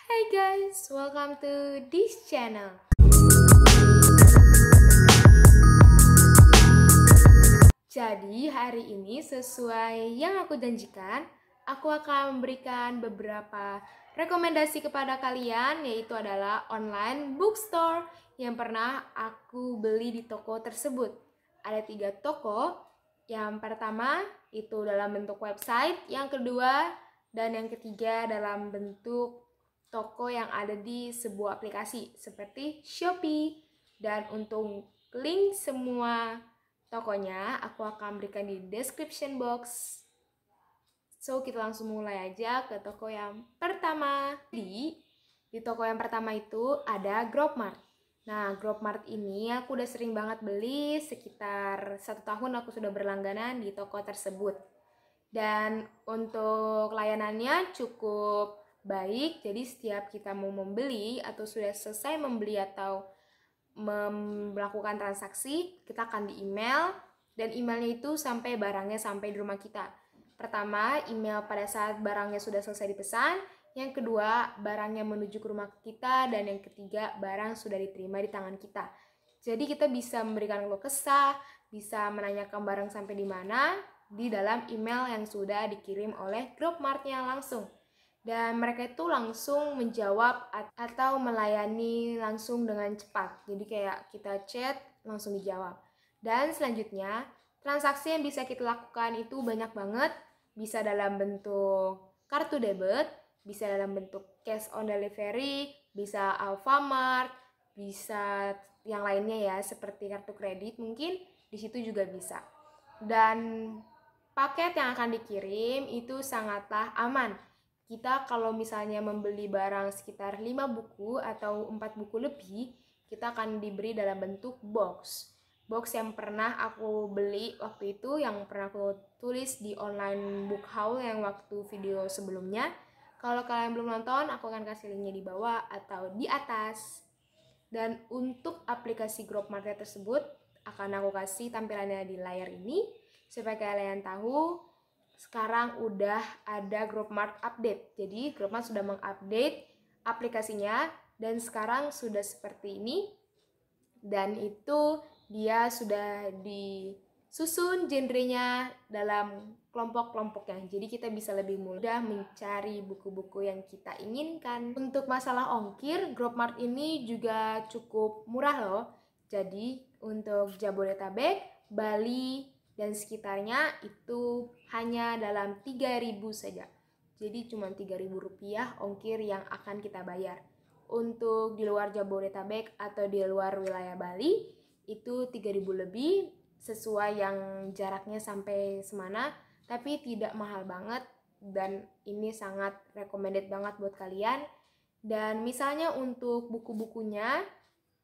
Hi guys, welcome to this channel. Jadi hari ini sesuai yang aku janjikan, aku akan memberikan beberapa rekomendasi kepada kalian, yaitu adalah online bookstore yang pernah aku beli di toko tersebut. Ada 3 toko. Yang pertama itu dalam bentuk website, yang kedua dan yang ketiga dalam bentuk toko yang ada di sebuah aplikasi seperti Shopee. Dan untuk link semua tokonya aku akan berikan di description box. So kita langsung mulai aja ke toko yang pertama. Di toko yang pertama itu ada Grobmart. Nah, Grobmart ini aku udah sering banget beli, sekitar 1 tahun aku sudah berlangganan di toko tersebut. Dan untuk layanannya cukup baik, jadi setiap kita mau membeli atau sudah selesai membeli atau melakukan transaksi, kita akan di email, dan emailnya itu sampai barangnya sampai di rumah kita. Pertama, email pada saat barangnya sudah selesai dipesan, yang kedua, barangnya menuju ke rumah kita, dan yang ketiga, barang sudah diterima di tangan kita. Jadi kita bisa memberikan keluh kesah, bisa menanyakan barang sampai di mana di dalam email yang sudah dikirim oleh Grobmart-nya langsung. Dan mereka itu langsung menjawab atau melayani langsung dengan cepat. Jadi kayak kita chat langsung dijawab. Dan selanjutnya, transaksi yang bisa kita lakukan itu banyak banget. Bisa dalam bentuk kartu debit, bisa dalam bentuk cash on delivery, bisa Alfamart, bisa yang lainnya ya seperti kartu kredit mungkin di situ juga bisa. Dan paket yang akan dikirim itu sangatlah aman. Kita kalau misalnya membeli barang sekitar 5 buku atau 4 buku lebih, kita akan diberi dalam bentuk box. Box yang pernah aku beli waktu itu, yang pernah aku tulis di online book haul yang waktu video sebelumnya. Kalau kalian belum nonton, aku akan kasih linknya di bawah atau di atas. Dan untuk aplikasi Grobmart tersebut, akan aku kasih tampilannya di layar ini, supaya kalian tahu sekarang udah ada Grobmart update. Jadi Grobmart sudah mengupdate aplikasinya dan sekarang sudah seperti ini. Dan itu dia sudah disusun genrenya dalam kelompok-kelompoknya. Jadi kita bisa lebih mudah mencari buku-buku yang kita inginkan. Untuk masalah ongkir, Grobmart ini juga cukup murah loh. Jadi untuk Jabodetabek, Bali, dan sekitarnya itu hanya dalam 3.000 saja. Jadi cuma 3.000 rupiah ongkir yang akan kita bayar. Untuk di luar Jabodetabek atau di luar wilayah Bali itu 3.000 lebih, sesuai yang jaraknya sampai semana, tapi tidak mahal banget dan ini sangat recommended banget buat kalian. Dan misalnya untuk buku-bukunya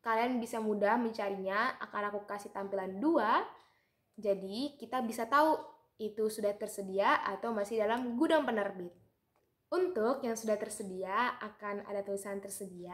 kalian bisa mudah mencarinya, akan aku kasih tampilan 2. Jadi kita bisa tahu itu sudah tersedia atau masih dalam gudang penerbit. Untuk yang sudah tersedia akan ada tulisan tersedia.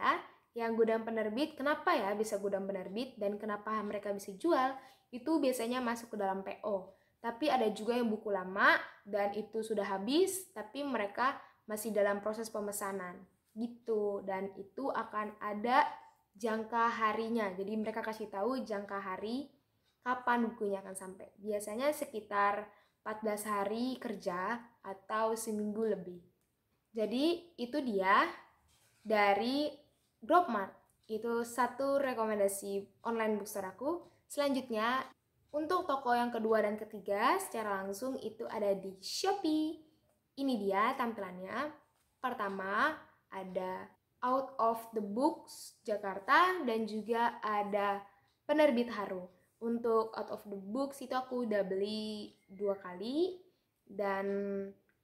Yang gudang penerbit, kenapa ya bisa gudang penerbit dan kenapa mereka bisa jual? Itu biasanya masuk ke dalam PO. Tapi ada juga yang buku lama dan itu sudah habis, tapi mereka masih dalam proses pemesanan. Gitu, dan itu akan ada jangka harinya. Jadi mereka kasih tahu jangka hari kapan bukunya akan sampai. Biasanya sekitar 14 hari kerja atau seminggu lebih. Jadi itu dia dari Grobmart. Itu satu rekomendasi online bookstore aku. Selanjutnya, untuk toko yang kedua dan ketiga secara langsung itu ada di Shopee. Ini dia tampilannya. Pertama ada Out of the Books Jakarta dan juga ada Penerbit Haru. Untuk Out of the Books itu aku udah beli 2 kali, dan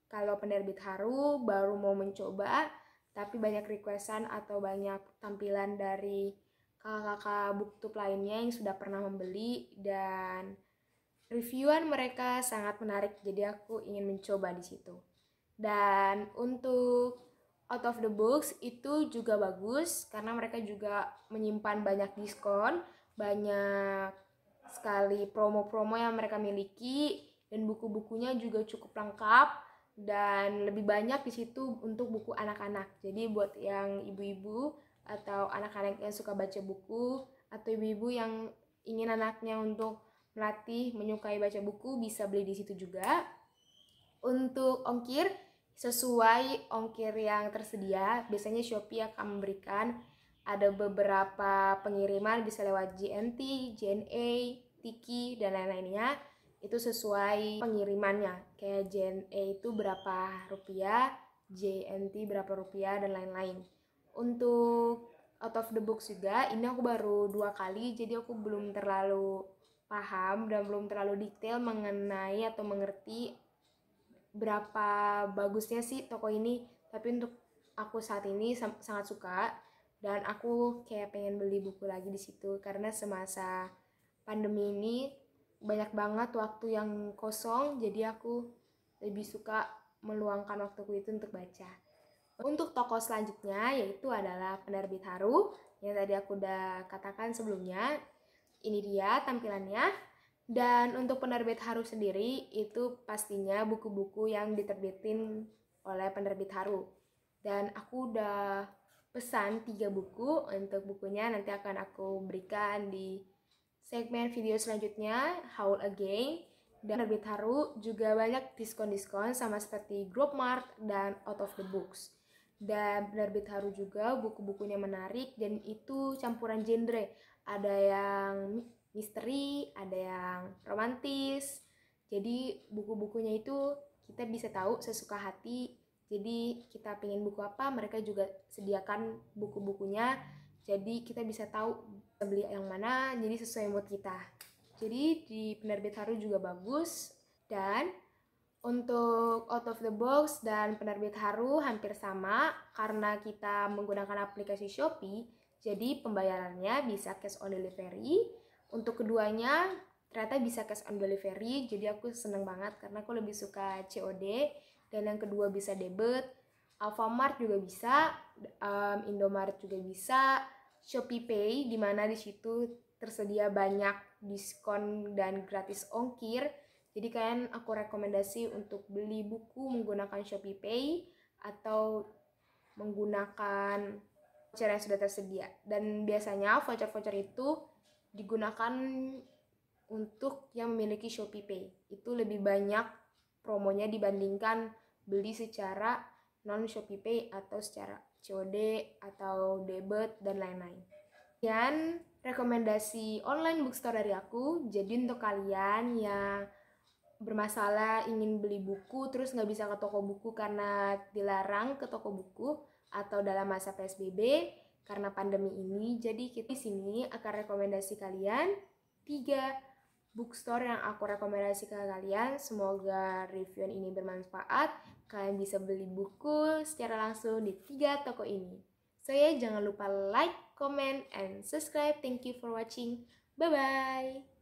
kalau Penerbit Haru baru mau mencoba, tapi banyak requestan atau banyak tampilan dari kakak-kakak booktube lainnya yang sudah pernah membeli dan reviewan mereka sangat menarik, jadi aku ingin mencoba di situ. Dan untuk Out of the Books itu juga bagus karena mereka juga menyimpan banyak diskon, banyak sekali promo-promo yang mereka miliki, dan buku-bukunya juga cukup lengkap. dan lebih banyak di situ untuk buku anak-anak. Jadi buat yang ibu-ibu atau anak-anak yang suka baca buku, atau ibu-ibu yang ingin anaknya untuk melatih menyukai baca buku, bisa beli di situ juga. Untuk ongkir, sesuai ongkir yang tersedia, biasanya Shopee akan memberikan ada beberapa pengiriman, bisa lewat JNT, JNA, Tiki, dan lain-lainnya. Itu sesuai pengirimannya, kayak JNA itu berapa rupiah, JNT berapa rupiah, dan lain-lain. Untuk out of the box juga, ini aku baru 2 kali, jadi aku belum terlalu paham dan belum terlalu detail mengenai atau mengerti berapa bagusnya sih toko ini. Tapi untuk aku saat ini sangat suka, dan aku kayak pengen beli buku lagi di situ karena semasa pandemi ini banyak banget waktu yang kosong, jadi aku lebih suka meluangkan waktuku itu untuk baca. Untuk toko selanjutnya yaitu adalah Penerbit Haru yang tadi aku udah katakan sebelumnya. Ini dia tampilannya. Dan untuk Penerbit Haru sendiri itu pastinya buku-buku yang diterbitin oleh Penerbit Haru. Dan aku udah pesan 3 buku. Untuk bukunya nanti akan aku berikan di segmen video selanjutnya, Howl Again. Dan Penerbit Haru juga banyak diskon-diskon sama seperti Growmart dan Out of the Books. Dan Penerbit Haru juga buku-bukunya menarik dan itu campuran genre. Ada yang misteri, ada yang romantis. Jadi buku-bukunya itu kita bisa tahu sesuka hati. Jadi kita pengen buku apa, mereka juga sediakan buku-bukunya. Jadi kita bisa tahu beli yang mana, jadi sesuai mood kita. Jadi di Penerbit Haru juga bagus. Dan untuk out of the box dan Penerbit Haru hampir sama karena kita menggunakan aplikasi Shopee, jadi pembayarannya bisa cash on delivery. Untuk keduanya ternyata bisa cash on delivery, jadi aku seneng banget karena aku lebih suka COD. Dan yang kedua bisa debit. Alfamart juga bisa, Indomaret juga bisa, Shopee Pay dimana di situ tersedia banyak diskon dan gratis ongkir. Jadi kalian aku rekomendasi untuk beli buku menggunakan Shopee Pay atau menggunakan voucher yang sudah tersedia. Dan biasanya voucher-voucher itu digunakan untuk yang memiliki Shopee Pay. Itu lebih banyak promonya dibandingkan beli secara non Shopee Pay atau secara COD atau debit dan lain-lain. Dan rekomendasi online bookstore dari aku, jadi untuk kalian yang bermasalah ingin beli buku terus nggak bisa ke toko buku karena dilarang ke toko buku atau dalam masa PSBB karena pandemi ini, jadi kita di sini akan rekomendasi kalian 3 bookstore yang aku rekomendasi ke kalian. Semoga review ini bermanfaat. Kalian bisa beli buku secara langsung di 3 toko ini. So ya, jangan lupa like, comment, and subscribe. Thank you for watching. Bye-bye.